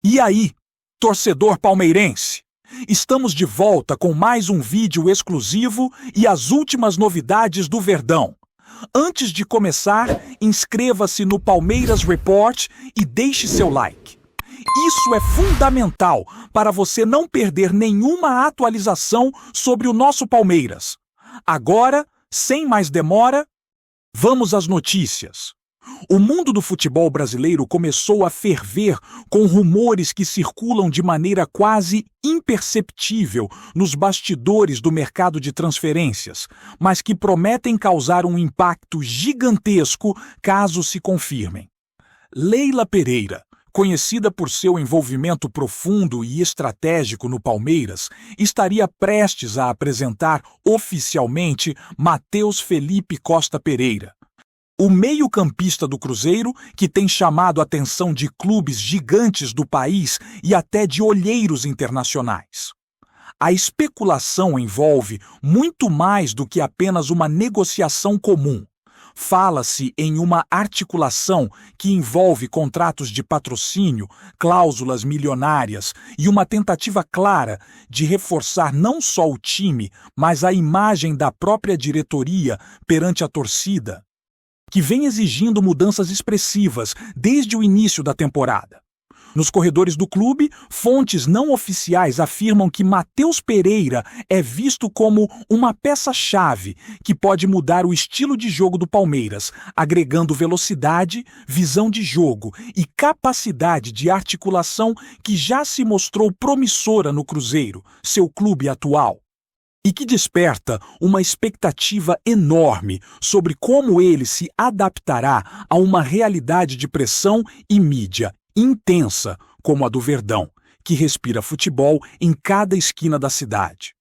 E aí, torcedor palmeirense? Estamos de volta com mais um vídeo exclusivo e as últimas novidades do Verdão. Antes de começar, inscreva-se no Palmeiras Report e deixe seu like. Isso é fundamental para você não perder nenhuma atualização sobre o nosso Palmeiras. Agora, sem mais demora, vamos às notícias. O mundo do futebol brasileiro começou a ferver com rumores que circulam de maneira quase imperceptível nos bastidores do mercado de transferências, mas que prometem causar um impacto gigantesco caso se confirmem. Leila Pereira, conhecida por seu envolvimento profundo e estratégico no Palmeiras, estaria prestes a apresentar oficialmente Matheus Felipe Costa Pereira. O meio-campista do Cruzeiro, que tem chamado a atenção de clubes gigantes do país e até de olheiros internacionais. A especulação envolve muito mais do que apenas uma negociação comum. Fala-se em uma articulação que envolve contratos de patrocínio, cláusulas milionárias e uma tentativa clara de reforçar não só o time, mas a imagem da própria diretoria perante a torcida, que vem exigindo mudanças expressivas desde o início da temporada. Nos corredores do clube, fontes não oficiais afirmam que Matheus Pereira é visto como uma peça-chave que pode mudar o estilo de jogo do Palmeiras, agregando velocidade, visão de jogo e capacidade de articulação que já se mostrou promissora no Cruzeiro, seu clube atual. E que desperta uma expectativa enorme sobre como ele se adaptará a uma realidade de pressão e mídia intensa como a do Verdão, que respira futebol em cada esquina da cidade.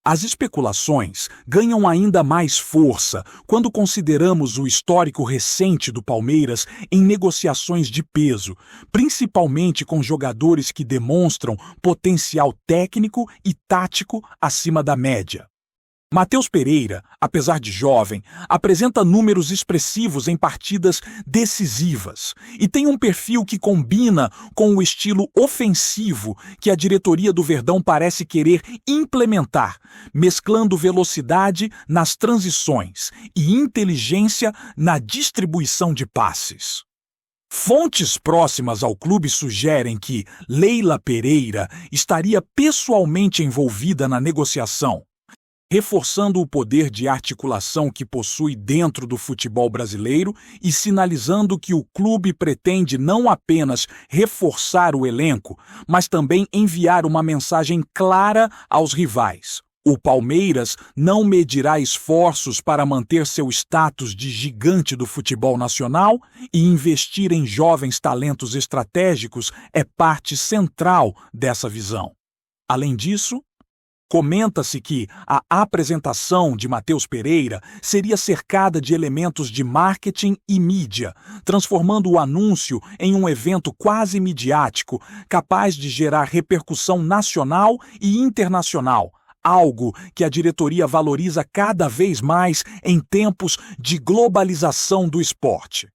As especulações ganham ainda mais força quando consideramos o histórico recente do Palmeiras em negociações de peso, principalmente com jogadores que demonstram potencial técnico e tático acima da média. Matheus Pereira, apesar de jovem, apresenta números expressivos em partidas decisivas e tem um perfil que combina com o estilo ofensivo que a diretoria do Verdão parece querer implementar, mesclando velocidade nas transições e inteligência na distribuição de passes. Fontes próximas ao clube sugerem que Leila Pereira estaria pessoalmente envolvida na negociação, reforçando o poder de articulação que possui dentro do futebol brasileiro e sinalizando que o clube pretende não apenas reforçar o elenco, mas também enviar uma mensagem clara aos rivais. O Palmeiras não medirá esforços para manter seu status de gigante do futebol nacional e investir em jovens talentos estratégicos é parte central dessa visão. Além disso, comenta-se que a apresentação de Matheus Pereira seria cercada de elementos de marketing e mídia, transformando o anúncio em um evento quase midiático, capaz de gerar repercussão nacional e internacional, algo que a diretoria valoriza cada vez mais em tempos de globalização do esporte.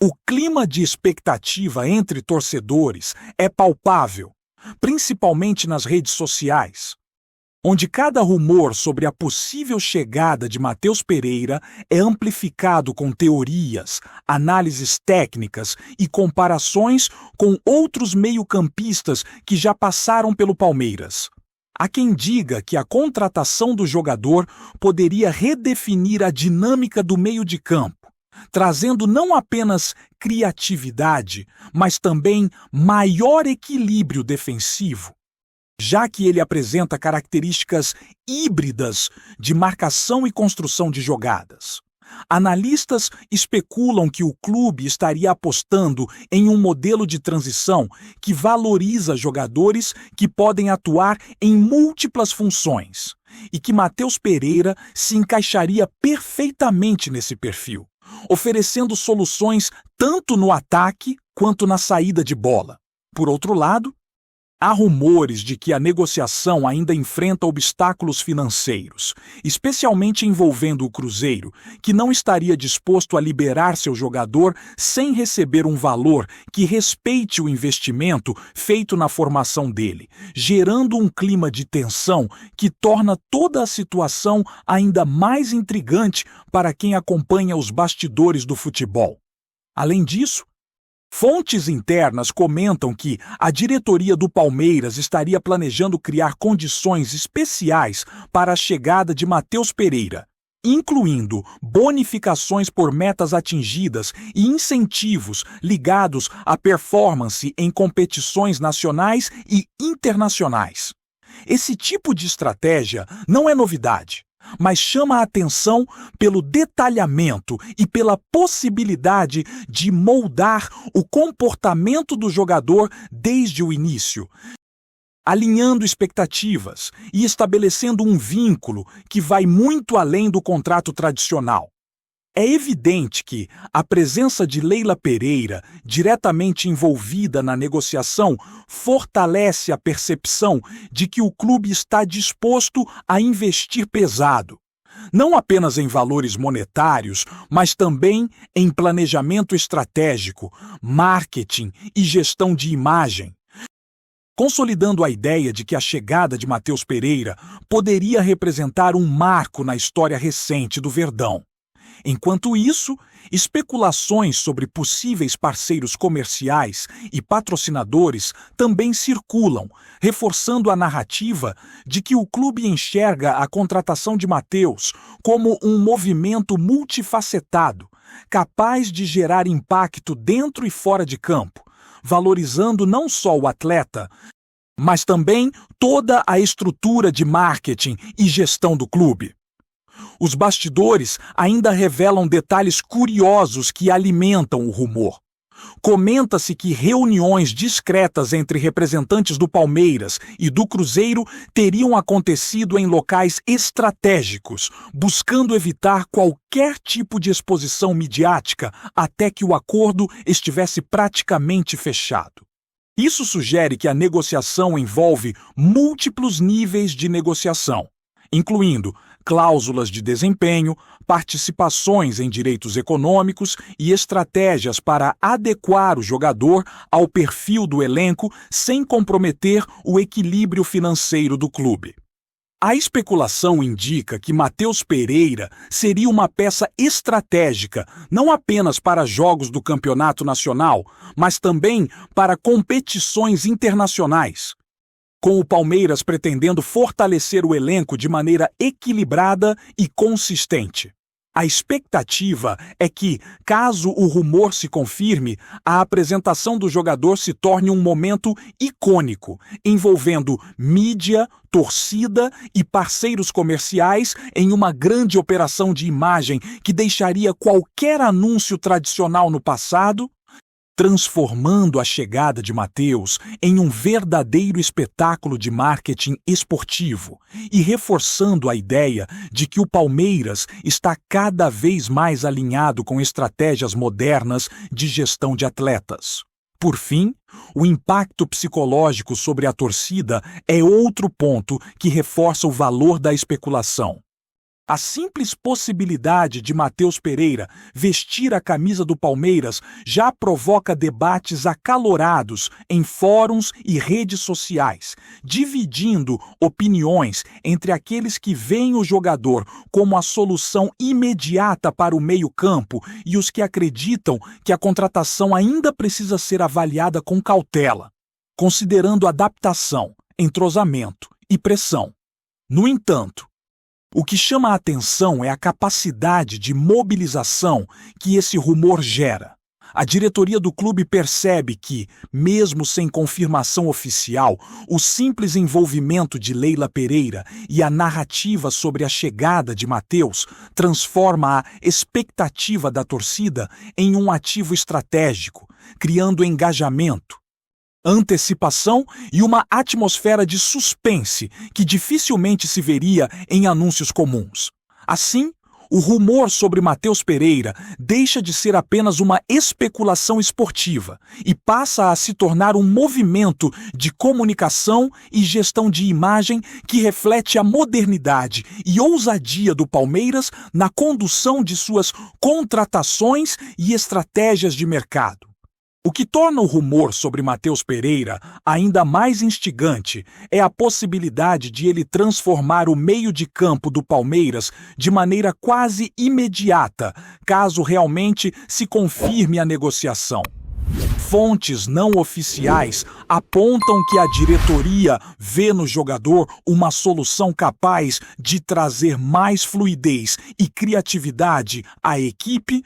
O clima de expectativa entre torcedores é palpável, principalmente nas redes sociais, onde cada rumor sobre a possível chegada de Matheus Pereira é amplificado com teorias, análises técnicas e comparações com outros meio-campistas que já passaram pelo Palmeiras. Há quem diga que a contratação do jogador poderia redefinir a dinâmica do meio de campo, trazendo não apenas criatividade, mas também maior equilíbrio defensivo, já que ele apresenta características híbridas de marcação e construção de jogadas. Analistas especulam que o clube estaria apostando em um modelo de transição que valoriza jogadores que podem atuar em múltiplas funções e que Matheus Pereira se encaixaria perfeitamente nesse perfil, oferecendo soluções tanto no ataque quanto na saída de bola. Por outro lado, Há rumores de que a negociação ainda enfrenta obstáculos financeiros, especialmente envolvendo o Cruzeiro, que não estaria disposto a liberar seu jogador sem receber um valor que respeite o investimento feito na formação dele, gerando um clima de tensão que torna toda a situação ainda mais intrigante para quem acompanha os bastidores do futebol. Além disso, fontes internas comentam que a diretoria do Palmeiras estaria planejando criar condições especiais para a chegada de Matheus Pereira, incluindo bonificações por metas atingidas e incentivos ligados à performance em competições nacionais e internacionais. Esse tipo de estratégia não é novidade, mas chama a atenção pelo detalhamento e pela possibilidade de moldar o comportamento do jogador desde o início, alinhando expectativas e estabelecendo um vínculo que vai muito além do contrato tradicional. É evidente que a presença de Leila Pereira, diretamente envolvida na negociação, fortalece a percepção de que o clube está disposto a investir pesado, não apenas em valores monetários, mas também em planejamento estratégico, marketing e gestão de imagem, consolidando a ideia de que a chegada de Matheus Pereira poderia representar um marco na história recente do Verdão. Enquanto isso, especulações sobre possíveis parceiros comerciais e patrocinadores também circulam, reforçando a narrativa de que o clube enxerga a contratação de Matheus como um movimento multifacetado, capaz de gerar impacto dentro e fora de campo, valorizando não só o atleta, mas também toda a estrutura de marketing e gestão do clube. Os bastidores ainda revelam detalhes curiosos que alimentam o rumor. Comenta-se que reuniões discretas entre representantes do Palmeiras e do Cruzeiro teriam acontecido em locais estratégicos, buscando evitar qualquer tipo de exposição midiática até que o acordo estivesse praticamente fechado. Isso sugere que a negociação envolve múltiplos níveis de negociação, incluindo cláusulas de desempenho, participações em direitos econômicos e estratégias para adequar o jogador ao perfil do elenco sem comprometer o equilíbrio financeiro do clube. A especulação indica que Matheus Pereira seria uma peça estratégica não apenas para jogos do Campeonato Nacional, mas também para competições internacionais, com o Palmeiras pretendendo fortalecer o elenco de maneira equilibrada e consistente. A expectativa é que, caso o rumor se confirme, a apresentação do jogador se torne um momento icônico, envolvendo mídia, torcida e parceiros comerciais em uma grande operação de imagem que deixaria qualquer anúncio tradicional no passado, transformando a chegada de Matheus em um verdadeiro espetáculo de marketing esportivo e reforçando a ideia de que o Palmeiras está cada vez mais alinhado com estratégias modernas de gestão de atletas. Por fim, o impacto psicológico sobre a torcida é outro ponto que reforça o valor da especulação. A simples possibilidade de Matheus Pereira vestir a camisa do Palmeiras já provoca debates acalorados em fóruns e redes sociais, dividindo opiniões entre aqueles que veem o jogador como a solução imediata para o meio-campo e os que acreditam que a contratação ainda precisa ser avaliada com cautela, considerando adaptação, entrosamento e pressão. No entanto, o que chama a atenção é a capacidade de mobilização que esse rumor gera. A diretoria do clube percebe que, mesmo sem confirmação oficial, o simples envolvimento de Leila Pereira e a narrativa sobre a chegada de Matheus transforma a expectativa da torcida em um ativo estratégico, criando engajamento, antecipação e uma atmosfera de suspense que dificilmente se veria em anúncios comuns. Assim, O rumor sobre Matheus Pereira deixa de ser apenas uma especulação esportiva e passa a se tornar um movimento de comunicação e gestão de imagem que reflete a modernidade e ousadia do Palmeiras na condução de suas contratações e estratégias de mercado. O que torna o rumor sobre Matheus Pereira ainda mais instigante é a possibilidade de ele transformar o meio de campo do Palmeiras de maneira quase imediata, caso realmente se confirme a negociação. Fontes não oficiais apontam que a diretoria vê no jogador uma solução capaz de trazer mais fluidez e criatividade à equipe,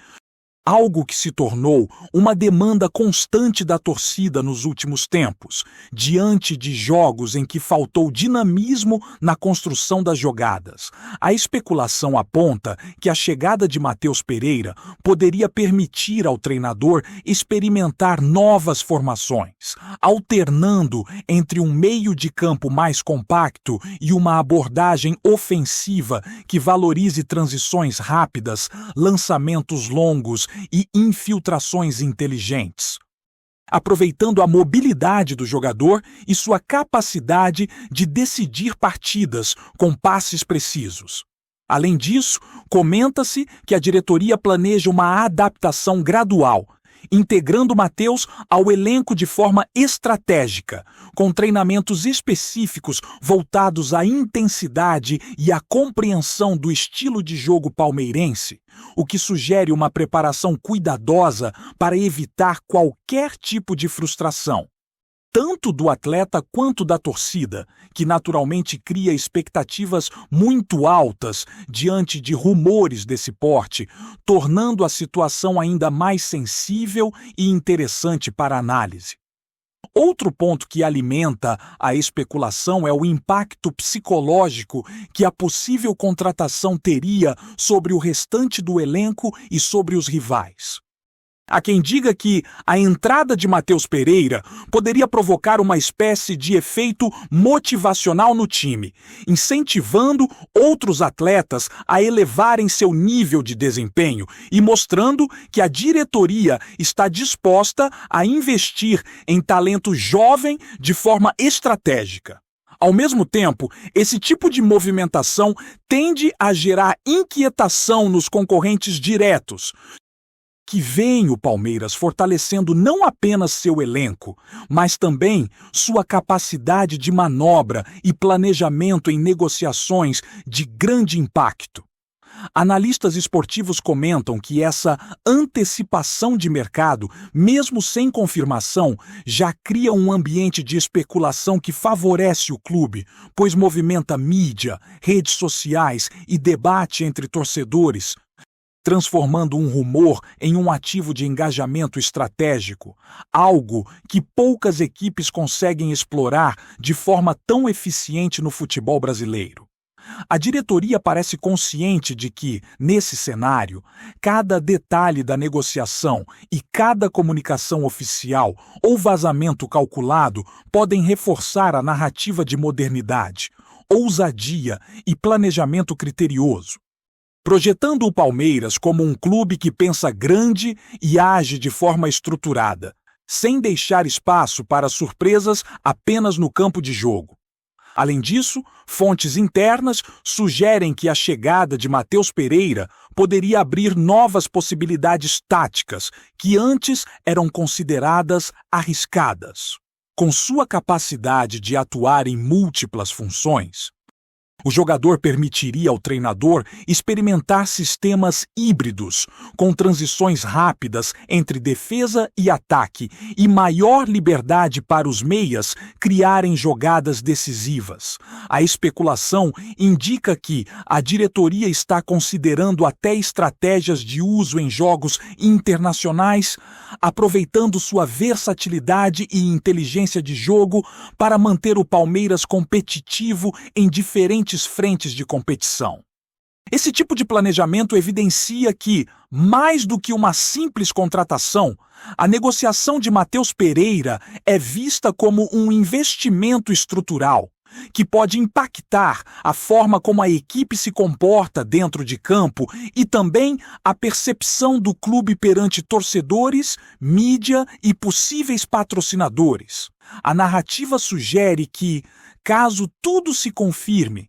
algo que se tornou uma demanda constante da torcida nos últimos tempos, diante de jogos em que faltou dinamismo na construção das jogadas. A especulação aponta que a chegada de Matheus Pereira poderia permitir ao treinador experimentar novas formações, alternando entre um meio de campo mais compacto e uma abordagem ofensiva que valorize transições rápidas, lançamentos longos e infiltrações inteligentes, aproveitando a mobilidade do jogador e sua capacidade de decidir partidas com passes precisos. Além disso, comenta-se que a diretoria planeja uma adaptação gradual, integrando Matheus ao elenco de forma estratégica, com treinamentos específicos voltados à intensidade e à compreensão do estilo de jogo palmeirense, o que sugere uma preparação cuidadosa para evitar qualquer tipo de frustração, tanto do atleta quanto da torcida, que naturalmente cria expectativas muito altas diante de rumores desse porte, tornando a situação ainda mais sensível e interessante para análise. Outro ponto que alimenta a especulação é o impacto psicológico que a possível contratação teria sobre o restante do elenco e sobre os rivais. Há quem diga que a entrada de Matheus Pereira poderia provocar uma espécie de efeito motivacional no time, incentivando outros atletas a elevarem seu nível de desempenho e mostrando que a diretoria está disposta a investir em talento jovem de forma estratégica. Ao mesmo tempo, esse tipo de movimentação tende a gerar inquietação nos concorrentes diretos, que veem o Palmeiras fortalecendo não apenas seu elenco, mas também sua capacidade de manobra e planejamento em negociações de grande impacto. Analistas esportivos comentam que essa antecipação de mercado, mesmo sem confirmação, já cria um ambiente de especulação que favorece o clube, pois movimenta mídia, redes sociais e debate entre torcedores, transformando um rumor em um ativo de engajamento estratégico, algo que poucas equipes conseguem explorar de forma tão eficiente no futebol brasileiro. A diretoria parece consciente de que, nesse cenário, cada detalhe da negociação e cada comunicação oficial ou vazamento calculado podem reforçar a narrativa de modernidade, ousadia e planejamento criterioso, projetando o Palmeiras como um clube que pensa grande e age de forma estruturada, sem deixar espaço para surpresas apenas no campo de jogo. Além disso, fontes internas sugerem que a chegada de Matheus Pereira poderia abrir novas possibilidades táticas que antes eram consideradas arriscadas. Com sua capacidade de atuar em múltiplas funções, o jogador permitiria ao treinador experimentar sistemas híbridos, com transições rápidas entre defesa e ataque e maior liberdade para os meias criarem jogadas decisivas. A especulação indica que a diretoria está considerando até estratégias de uso em jogos internacionais, aproveitando sua versatilidade e inteligência de jogo para manter o Palmeiras competitivo em diferentes frentes de competição. Esse tipo de planejamento evidencia que, mais do que uma simples contratação, a negociação de Matheus Pereira é vista como um investimento estrutural, que pode impactar a forma como a equipe se comporta dentro de campo e também a percepção do clube perante torcedores, mídia e possíveis patrocinadores. A narrativa sugere que, caso tudo se confirme,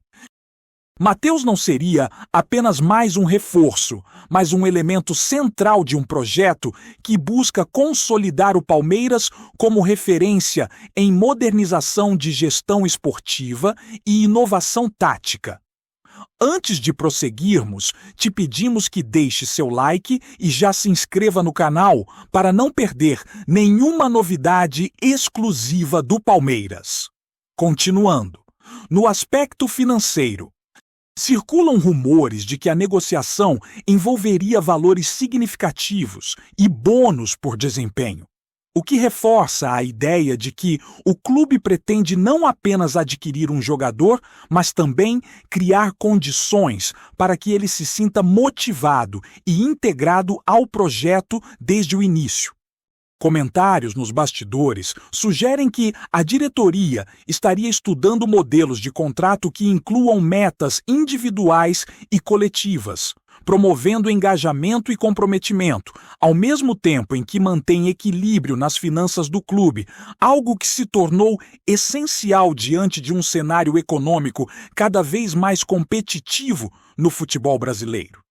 Matheus não seria apenas mais um reforço, mas um elemento central de um projeto que busca consolidar o Palmeiras como referência em modernização de gestão esportiva e inovação tática. Antes de prosseguirmos, te pedimos que deixe seu like e já se inscreva no canal para não perder nenhuma novidade exclusiva do Palmeiras. Continuando, no aspecto financeiro, circulam rumores de que a negociação envolveria valores significativos e bônus por desempenho, o que reforça a ideia de que o clube pretende não apenas adquirir um jogador, mas também criar condições para que ele se sinta motivado e integrado ao projeto desde o início. Comentários nos bastidores sugerem que a diretoria estaria estudando modelos de contrato que incluam metas individuais e coletivas, promovendo engajamento e comprometimento, ao mesmo tempo em que mantém equilíbrio nas finanças do clube, algo que se tornou essencial diante de um cenário econômico cada vez mais competitivo no futebol brasileiro.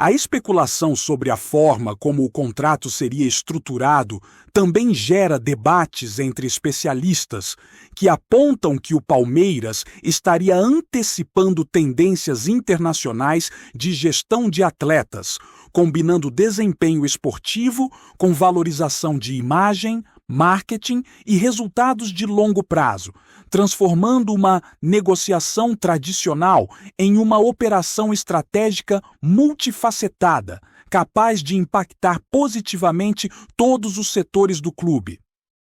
A especulação sobre a forma como o contrato seria estruturado também gera debates entre especialistas que apontam que o Palmeiras estaria antecipando tendências internacionais de gestão de atletas, combinando desempenho esportivo com valorização de imagem, marketing e resultados de longo prazo, transformando uma negociação tradicional em uma operação estratégica multifacetada, capaz de impactar positivamente todos os setores do clube,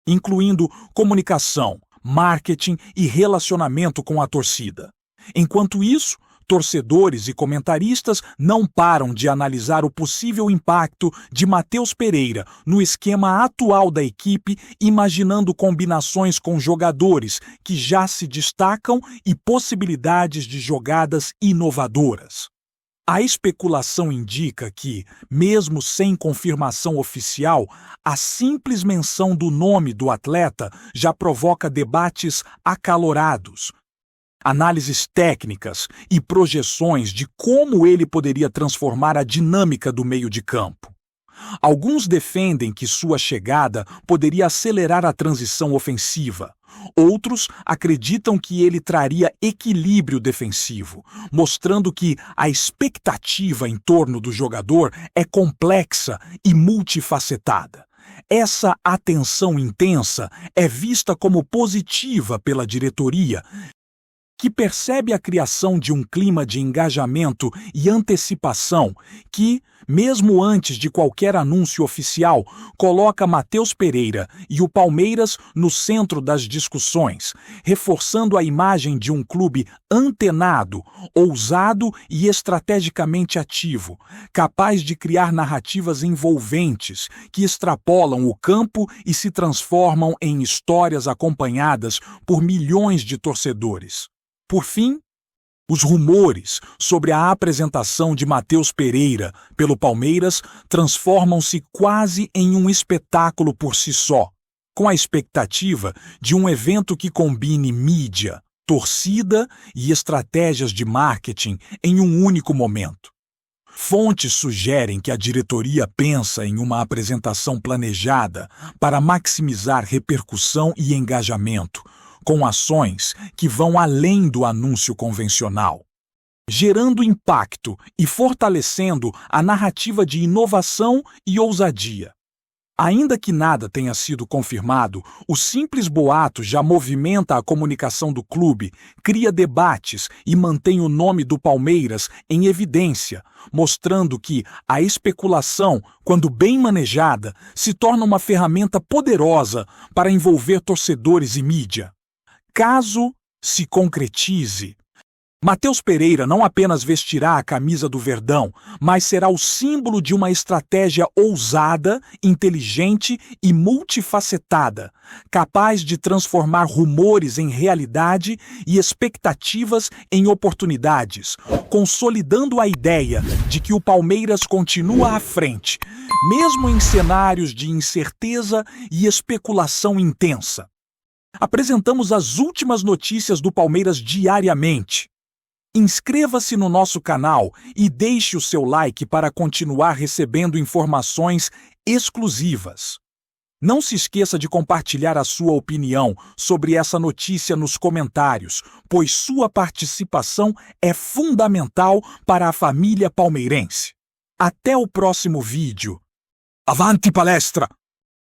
incluindo comunicação, marketing e relacionamento com a torcida. Enquanto isso, torcedores e comentaristas não param de analisar o possível impacto de Matheus Pereira no esquema atual da equipe, imaginando combinações com jogadores que já se destacam e possibilidades de jogadas inovadoras. A especulação indica que, mesmo sem confirmação oficial, a simples menção do nome do atleta já provoca debates acalorados, análises técnicas e projeções de como ele poderia transformar a dinâmica do meio de campo. Alguns defendem que sua chegada poderia acelerar a transição ofensiva. Outros acreditam que ele traria equilíbrio defensivo, mostrando que a expectativa em torno do jogador é complexa e multifacetada. Essa atenção intensa é vista como positiva pela diretoria, que percebe a criação de um clima de engajamento e antecipação que, mesmo antes de qualquer anúncio oficial, coloca Matheus Pereira e o Palmeiras no centro das discussões, reforçando a imagem de um clube antenado, ousado e estrategicamente ativo, capaz de criar narrativas envolventes que extrapolam o campo e se transformam em histórias acompanhadas por milhões de torcedores. Por fim, os rumores sobre a apresentação de Matheus Pereira pelo Palmeiras transformam-se quase em um espetáculo por si só, com a expectativa de um evento que combine mídia, torcida e estratégias de marketing em um único momento. Fontes sugerem que a diretoria pensa em uma apresentação planejada para maximizar repercussão e engajamento, com ações que vão além do anúncio convencional, gerando impacto e fortalecendo a narrativa de inovação e ousadia. Ainda que nada tenha sido confirmado, o simples boato já movimenta a comunicação do clube, cria debates e mantém o nome do Palmeiras em evidência, mostrando que a especulação, quando bem manejada, se torna uma ferramenta poderosa para envolver torcedores e mídia. Caso se concretize, Matheus Pereira não apenas vestirá a camisa do Verdão, mas será o símbolo de uma estratégia ousada, inteligente e multifacetada, capaz de transformar rumores em realidade e expectativas em oportunidades, consolidando a ideia de que o Palmeiras continua à frente, mesmo em cenários de incerteza e especulação intensa. Apresentamos as últimas notícias do Palmeiras diariamente. Inscreva-se no nosso canal e deixe o seu like para continuar recebendo informações exclusivas. Não se esqueça de compartilhar a sua opinião sobre essa notícia nos comentários, pois sua participação é fundamental para a família palmeirense. Até o próximo vídeo. Avante palestra!